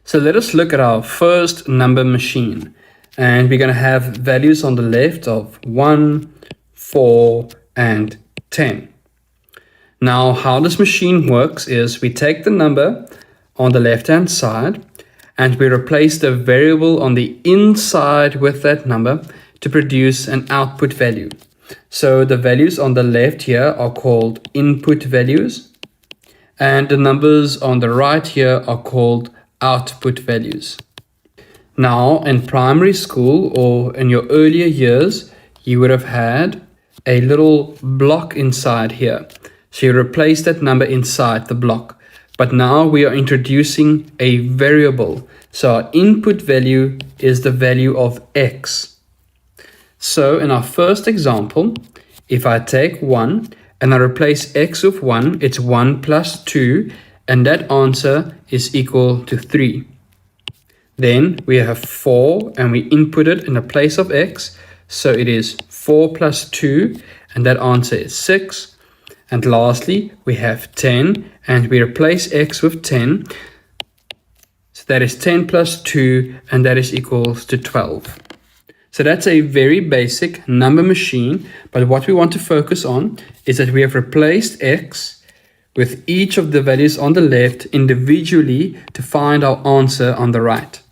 So let us look at our first number machine, and we're going to have values on the left of 1, 4, and 10. Now, how this machine works is we take the number on the left-hand side and we replace the variable on the inside with that number to produce an output value. So the values on the left here are called input values, and the numbers on the right here are called output values. Now, in primary school or in your earlier years, you would have had a little block inside here. So you replace that number inside the block. But now we are introducing a variable. So our input value is the value of x. So in our first example, if I take 1 and I replace x with 1, it's 1 plus 2, and that answer is equal to 3. Then we have 4 and we input it in the place of x. So it is 4 plus 2, and that answer is 6. And lastly, we have 10 and we replace x with 10. So that is 10 plus 2, and that is equals to 12. So that's a very basic number machine, but what we want to focus on is that we have replaced x with each of the values on the left individually to find our answer on the right.